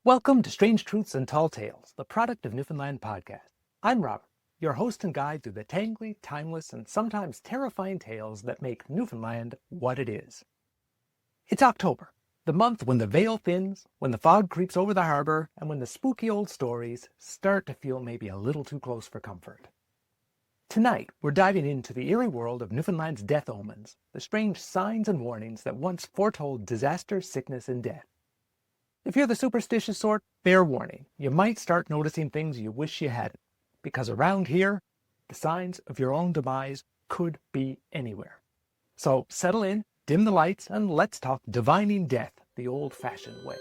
Welcome to Strange Truths and Tall Tales, the product of Newfoundland podcast. I'm Robert, your host and guide through the tangly, timeless, and sometimes terrifying tales that make Newfoundland what it is. It's October, the month when the veil thins, when the fog creeps over the harbor, and when the spooky old stories start to feel maybe a little too close for comfort. Tonight, we're diving into the eerie world of Newfoundland's death omens, the strange signs and warnings that once foretold disaster, sickness, and death. If you're the superstitious sort, fair warning, you might start noticing things you wish you hadn't, because around here, the signs of your own demise could be anywhere. So settle in, dim the lights, and let's talk divining death the old-fashioned way.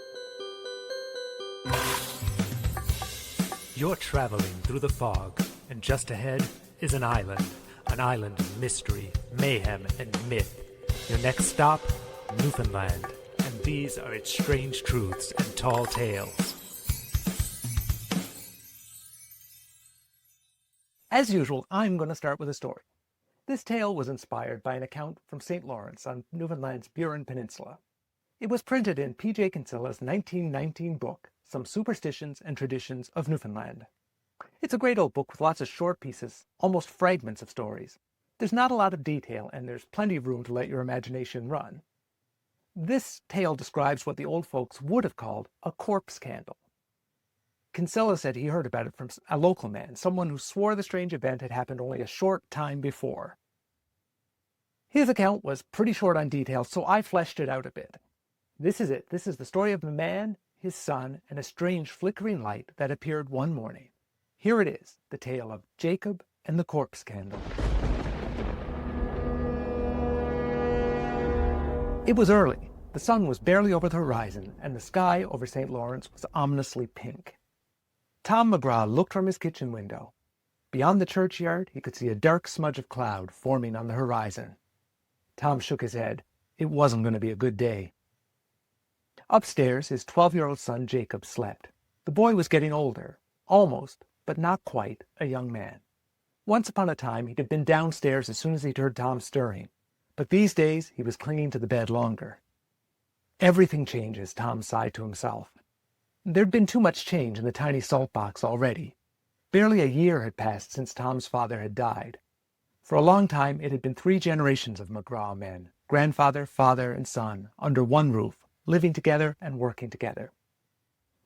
You're traveling through the fog, and just ahead is an island of mystery, mayhem, and myth. Your next stop, Newfoundland. And these are its strange truths and tall tales. As usual, I'm going to start with a story. This tale was inspired by an account from St. Lawrence on Newfoundland's Burin Peninsula. It was printed in P.J. Kinsilla's 1919 book, Some Superstitions and Traditions of Newfoundland. It's a great old book with lots of short pieces, almost fragments of stories. There's not a lot of detail, and there's plenty of room to let your imagination run. This tale describes what the old folks would have called a corpse candle. Kinsella said he heard about it from a local man, someone who swore the strange event had happened only a short time before. His account was pretty short on details, so I fleshed it out a bit. This is it. This is the story of a man, his son, and a strange flickering light that appeared one morning. Here it is, the tale of Jacob and the corpse candle. It was early. The sun was barely over the horizon, and the sky over St. Lawrence was ominously pink. Tom McGraw looked from his kitchen window. Beyond the churchyard, he could see a dark smudge of cloud forming on the horizon. Tom shook his head. It wasn't going to be a good day. Upstairs, his 12-year-old son Jacob slept. The boy was getting older, almost, but not quite, a young man. Once upon a time, he'd have been downstairs as soon as he'd heard Tom stirring. But these days, he was clinging to the bed longer. Everything changes, Tom sighed to himself. There'd been too much change in the tiny salt box already. Barely a year had passed since Tom's father had died. For a long time, it had been 3 generations of McGraw men, grandfather, father, and son, under one roof, living together and working together.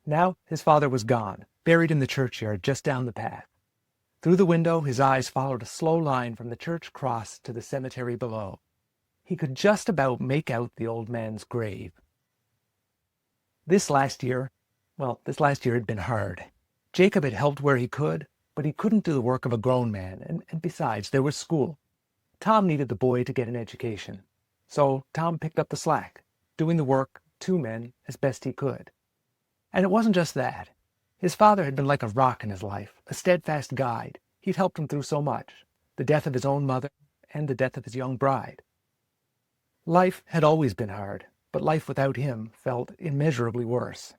Now, his father was gone, buried in the churchyard just down the path. Through the window, his eyes followed a slow line from the church cross to the cemetery below. He could just about make out the old man's grave. This last year had been hard. Jacob had helped where he could, but he couldn't do the work of a grown man, and besides, there was school. Tom needed the boy to get an education. So Tom picked up the slack, doing the work, 2 men, as best he could. And it wasn't just that. His father had been like a rock in his life, a steadfast guide. He'd helped him through so much, the death of his own mother and the death of his young bride. Life had always been hard, but life without him felt immeasurably worse.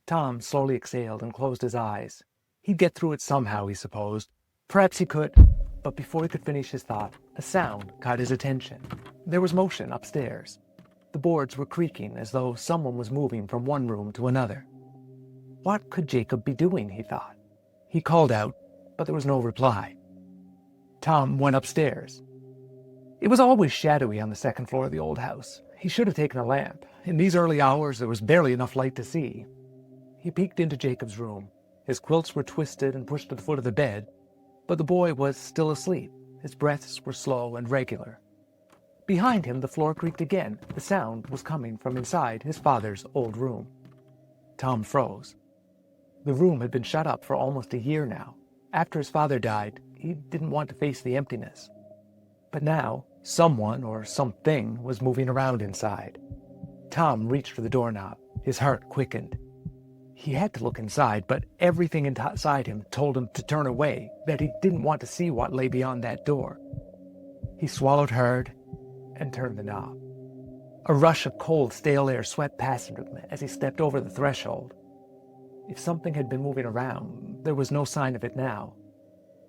Tom slowly exhaled and closed his eyes. He'd get through it somehow, he supposed. Perhaps he could, but before he could finish his thought, a sound caught his attention. There was motion upstairs. The boards were creaking as though someone was moving from one room to another. What could Jacob be doing, he thought. He called out, but there was no reply. Tom went upstairs. It was always shadowy on the second floor of the old house. He should have taken a lamp. In these early hours, there was barely enough light to see. He peeked into Jacob's room. His quilts were twisted and pushed to the foot of the bed, but the boy was still asleep. His breaths were slow and regular. Behind him, the floor creaked again. The sound was coming from inside his father's old room. Tom froze. The room had been shut up for almost a year now. After his father died, he didn't want to face the emptiness. But now, someone or something was moving around inside. Tom reached for the doorknob. His heart quickened. He had to look inside, but everything inside him told him to turn away, that he didn't want to see what lay beyond that door. He swallowed hard and turned the knob. A rush of cold, stale air swept past him as he stepped over the threshold. If something had been moving around, there was no sign of it now.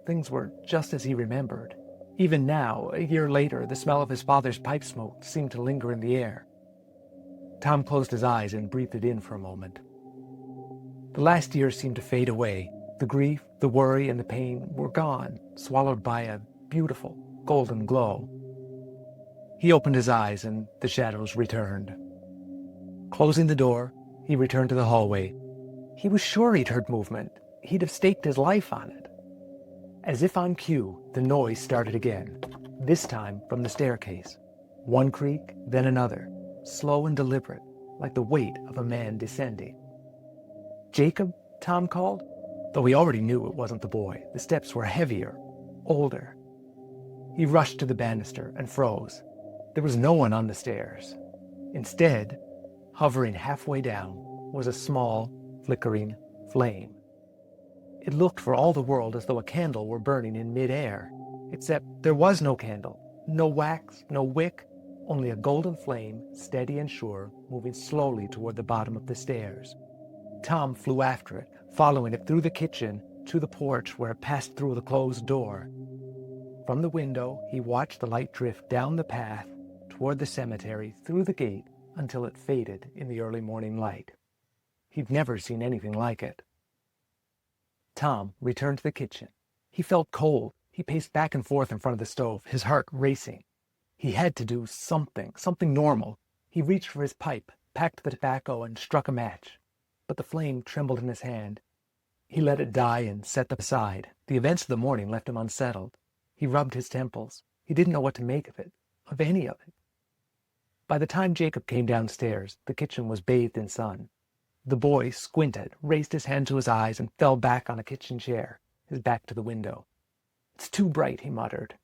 Things were just as he remembered. Even now, a year later, the smell of his father's pipe smoke seemed to linger in the air. Tom closed his eyes and breathed it in for a moment. The last years seemed to fade away. The grief, the worry, and the pain were gone, swallowed by a beautiful golden glow. He opened his eyes and the shadows returned. Closing the door, he returned to the hallway. He was sure he'd heard movement. He'd have staked his life on it. As if on cue, the noise started again, this time from the staircase. One creak, then another, slow and deliberate, like the weight of a man descending. "Jacob?" Tom called. Though he already knew it wasn't the boy, the steps were heavier, older. He rushed to the banister and froze. There was no one on the stairs. Instead, hovering halfway down, was a small, flickering flame. It looked for all the world as though a candle were burning in mid-air, except there was no candle, no wax, no wick, only a golden flame, steady and sure, moving slowly toward the bottom of the stairs. Tom flew after it, following it through the kitchen to the porch where it passed through the closed door. From the window, he watched the light drift down the path toward the cemetery through the gate until it faded in the early morning light. He'd never seen anything like it. Tom returned to the kitchen. He felt cold. He paced back and forth in front of the stove, his heart racing. He had to do something normal. He reached for his pipe, packed the tobacco, and struck a match. But the flame trembled in his hand. He let it die and set them aside. The events of the morning left him unsettled. He rubbed his temples. He didn't know what to make of it, of any of it. By the time Jacob came downstairs, the kitchen was bathed in sun. The boy squinted, raised his hand to his eyes, and fell back on a kitchen chair, his back to the window. "It's too bright," he muttered.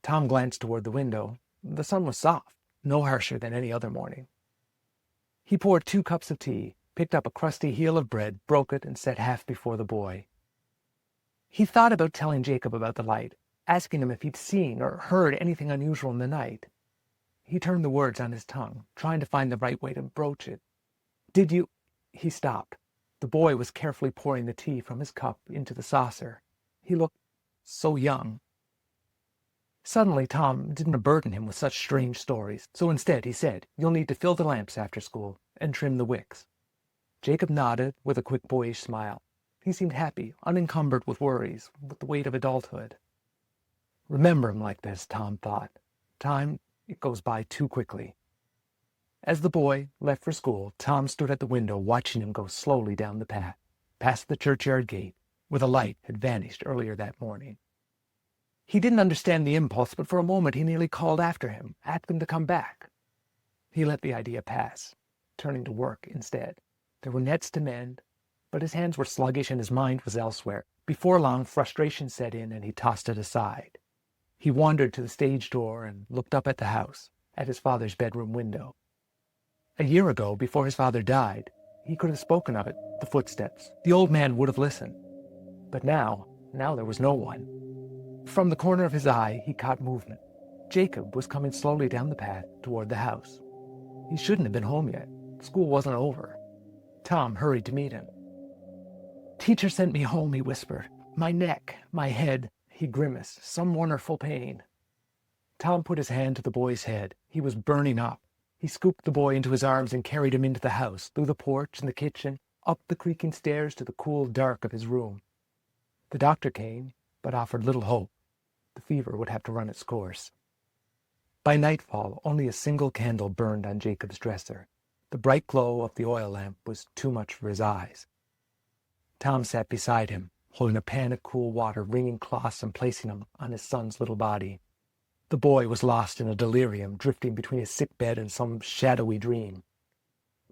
Tom glanced toward the window. The sun was soft, no harsher than any other morning. He poured 2 cups of tea, picked up a crusty heel of bread, broke it, and set half before the boy. He thought about telling Jacob about the light, asking him if he'd seen or heard anything unusual in the night. He turned the words on his tongue, trying to find the right way to broach it. "Did you—" He stopped. The boy was carefully pouring the tea from his cup into the saucer. He looked so young. Suddenly, Tom didn't burden him with such strange stories, so instead he said, "You'll need to fill the lamps after school and trim the wicks." Jacob nodded with a quick boyish smile. He seemed happy, unencumbered with worries, with the weight of adulthood. Remember him like this, Tom thought. Time, it goes by too quickly. As the boy left for school, Tom stood at the window watching him go slowly down the path, past the churchyard gate, where the light had vanished earlier that morning. He didn't understand the impulse, but for a moment he nearly called after him, asked him to come back. He let the idea pass, turning to work instead. There were nets to mend, but his hands were sluggish and his mind was elsewhere. Before long, frustration set in and he tossed it aside. He wandered to the stage door and looked up at the house, at his father's bedroom window. A year ago, before his father died, he could have spoken of it, the footsteps. The old man would have listened. But now there was no one. From the corner of his eye, he caught movement. Jacob was coming slowly down the path toward the house. He shouldn't have been home yet. School wasn't over. Tom hurried to meet him. "Teacher sent me home," he whispered. "My neck, my head," he grimaced, "some wonderful pain." Tom put his hand to the boy's head. He was burning up. He scooped the boy into his arms and carried him into the house, through the porch and the kitchen, up the creaking stairs to the cool dark of his room. The doctor came, but offered little hope. The fever would have to run its course. By nightfall, only a single candle burned on Jacob's dresser. The bright glow of the oil lamp was too much for his eyes. Tom sat beside him, holding a pan of cool water, wringing cloths and placing them on his son's little body. The boy was lost in a delirium, drifting between his sick bed and some shadowy dream.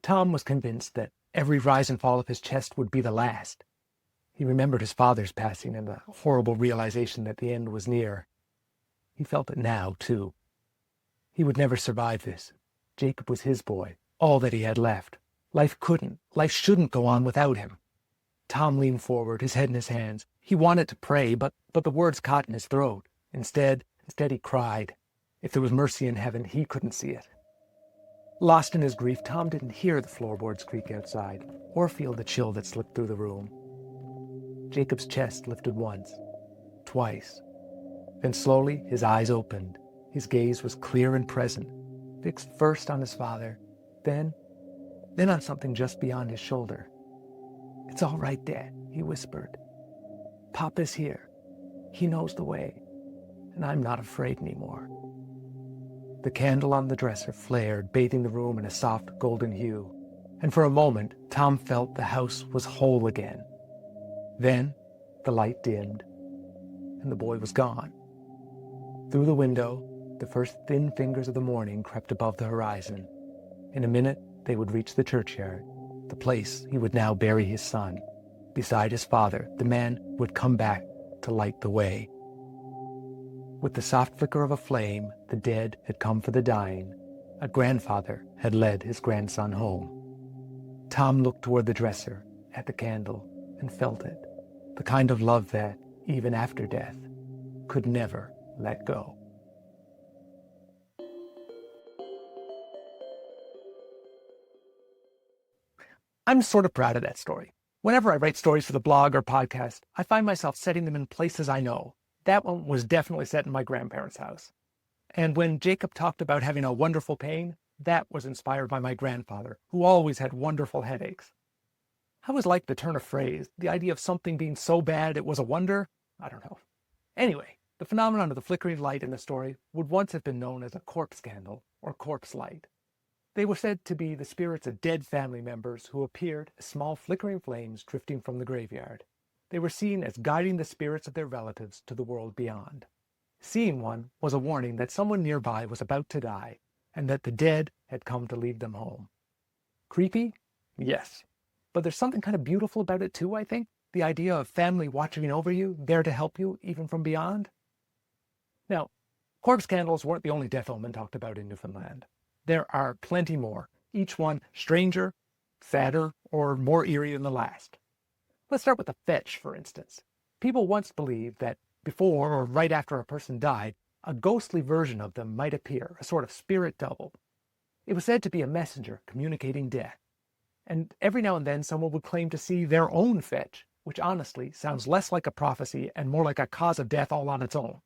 Tom was convinced that every rise and fall of his chest would be the last. He remembered his father's passing and the horrible realization that the end was near. He felt it now, too. He would never survive this. Jacob was his boy, all that he had left. Life shouldn't go on without him. Tom leaned forward, his head in his hands. He wanted to pray, but the words caught in his throat. Instead he cried. If there was mercy in heaven, he couldn't see it. Lost in his grief, Tom didn't hear the floorboards creak outside, or feel the chill that slipped through the room. Jacob's chest lifted once, twice. Then slowly his eyes opened. His gaze was clear and present, fixed first on his father, then on something just beyond his shoulder. "It's all right, Dad," he whispered. "Papa's here. He knows the way, and I'm not afraid anymore." The candle on the dresser flared, bathing the room in a soft golden hue, and for a moment Tom felt the house was whole again. Then the light dimmed, and the boy was gone. Through the window, the first thin fingers of the morning crept above the horizon. In a minute, they would reach the churchyard, the place he would now bury his son, beside his father, the man who would come back to light the way. With the soft flicker of a flame, the dead had come for the dying. A grandfather had led his grandson home. Tom looked toward the dresser, at the candle, and felt it, the kind of love that, even after death, could never let go. I'm sort of proud of that story. Whenever I write stories for the blog or podcast, I find myself setting them in places I know. That one was definitely set in my grandparents' house. And when Jacob talked about having a wonderful pain, that was inspired by my grandfather, who always had wonderful headaches. I always liked the turn of phrase, the idea of something being so bad it was a wonder. I don't know. Anyway, the phenomenon of the flickering light in the story would once have been known as a corpse candle or corpse light. They were said to be the spirits of dead family members who appeared as small flickering flames drifting from the graveyard. They were seen as guiding the spirits of their relatives to the world beyond. Seeing one was a warning that someone nearby was about to die, and that the dead had come to lead them home. Creepy? Yes. But there's something kind of beautiful about it too, I think. The idea of family watching over you, there to help you, even from beyond. Now, corpse candles weren't the only death omen talked about in Newfoundland. There are plenty more, each one stranger, sadder, or more eerie than the last. Let's start with the fetch, for instance. People once believed that before or right after a person died, a ghostly version of them might appear, a sort of spirit double. It was said to be a messenger communicating death. And every now and then someone would claim to see their own fetch, which honestly sounds less like a prophecy and more like a cause of death all on its own.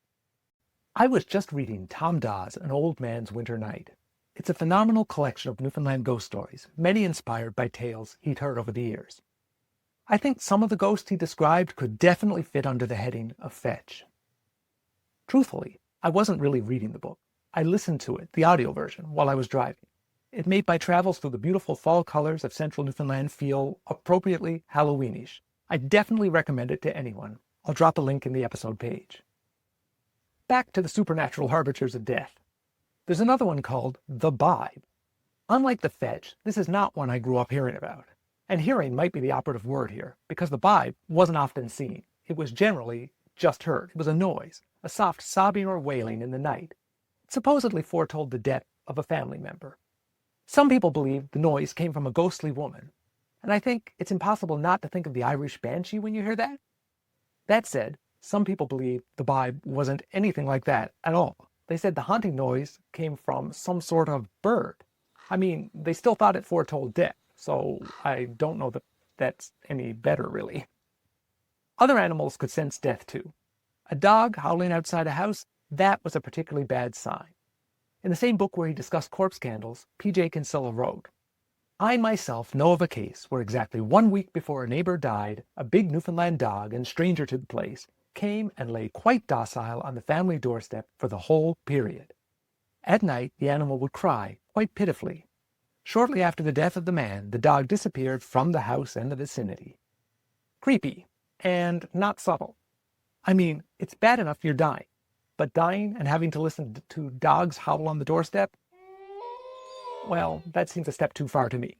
I was just reading Tom Dawes' An Old Man's Winter Night. It's a phenomenal collection of Newfoundland ghost stories, many inspired by tales he'd heard over the years. I think some of the ghosts he described could definitely fit under the heading of fetch. Truthfully, I wasn't really reading the book. I listened to it, the audio version, while I was driving. It made my travels through the beautiful fall colors of central Newfoundland feel appropriately Halloweenish. I definitely recommend it to anyone. I'll drop a link in the episode page. Back to the supernatural harbingers of death. There's another one called the Bibe. Unlike the fetch, this is not one I grew up hearing about. And hearing might be the operative word here, because the Bibe wasn't often seen. It was generally just heard. It was a noise, a soft sobbing or wailing in the night. It supposedly foretold the death of a family member. Some people believe the noise came from a ghostly woman, and I think it's impossible not to think of the Irish banshee when you hear that. That said, some people believe the Bibe wasn't anything like that at all. They said the haunting noise came from some sort of bird. I mean, they still thought it foretold death, so I don't know that that's any better, really. Other animals could sense death, too. A dog howling outside a house, that was a particularly bad sign. In the same book where he discussed corpse candles, P.J. Kinsella wrote, "I myself know of a case where exactly 1 week before a neighbor died, a big Newfoundland dog and stranger to the place came and lay quite docile on the family doorstep for the whole period. At night, the animal would cry, quite pitifully. Shortly after the death of the man, the dog disappeared from the house and the vicinity." Creepy, and not subtle. I mean, it's bad enough you're dying, but dying and having to listen to dogs howl on the doorstep? Well, that seems a step too far to me.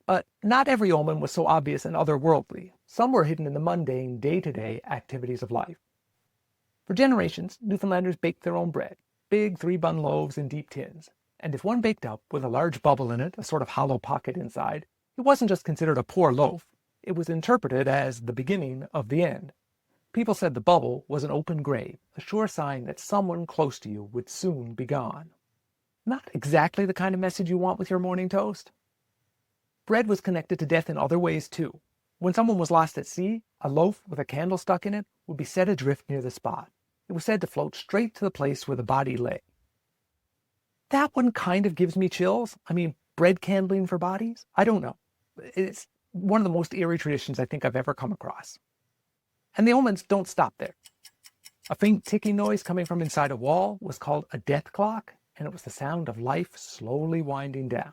But not every omen was so obvious and otherworldly. Some were hidden in the mundane, day-to-day activities of life. For generations, Newfoundlanders baked their own bread, big 3-bun loaves in deep tins. And if one baked up with a large bubble in it, a sort of hollow pocket inside, it wasn't just considered a poor loaf. It was interpreted as the beginning of the end. People said the bubble was an open grave, a sure sign that someone close to you would soon be gone. Not exactly the kind of message you want with your morning toast. Bread was connected to death in other ways, too. When someone was lost at sea, a loaf with a candle stuck in it would be set adrift near the spot. It was said to float straight to the place where the body lay. That one kind of gives me chills. I mean, bread candling for bodies? I don't know. It's one of the most eerie traditions I think I've ever come across. And the omens don't stop there. A faint ticking noise coming from inside a wall was called a death clock, and it was the sound of life slowly winding down.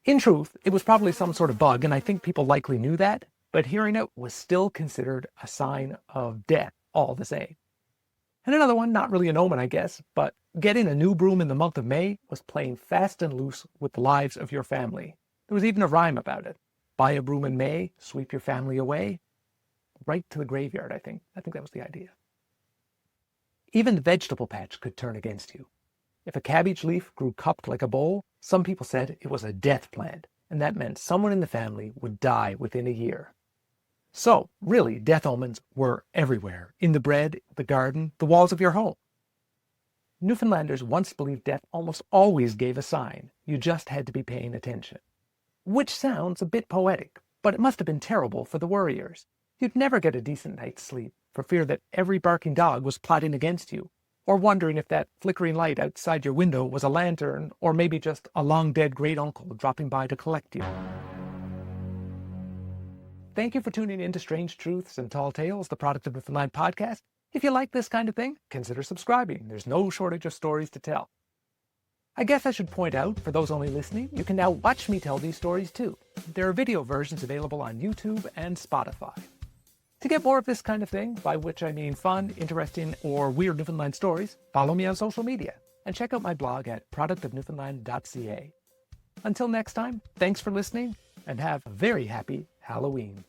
In truth, it was probably some sort of bug, and I think people likely knew that, but hearing it was still considered a sign of death all the same. And another one, not really an omen, I guess, but getting a new broom in the month of May was playing fast and loose with the lives of your family. There was even a rhyme about it. Buy a broom in May, sweep your family away. Right to the graveyard, I think. I think that was the idea. Even the vegetable patch could turn against you. If a cabbage leaf grew cupped like a bowl, some people said it was a death plant, and that meant someone in the family would die within a year. So, really, death omens were everywhere, in the bread, the garden, the walls of your home. Newfoundlanders once believed death almost always gave a sign. You just had to be paying attention. Which sounds a bit poetic, but it must have been terrible for the worriers. You'd never get a decent night's sleep for fear that every barking dog was plotting against you, or wondering if that flickering light outside your window was a lantern, or maybe just a long-dead great-uncle dropping by to collect you. Thank you for tuning in to Strange Truths and Tall Tales, the Product of Newfoundland podcast. If you like this kind of thing, consider subscribing. There's no shortage of stories to tell. I guess I should point out, for those only listening, you can now watch me tell these stories too. There are video versions available on YouTube and Spotify. To get more of this kind of thing, by which I mean fun, interesting, or weird Newfoundland stories, follow me on social media and check out my blog at productofnewfoundland.ca. Until next time, thanks for listening and have a very happy Halloween.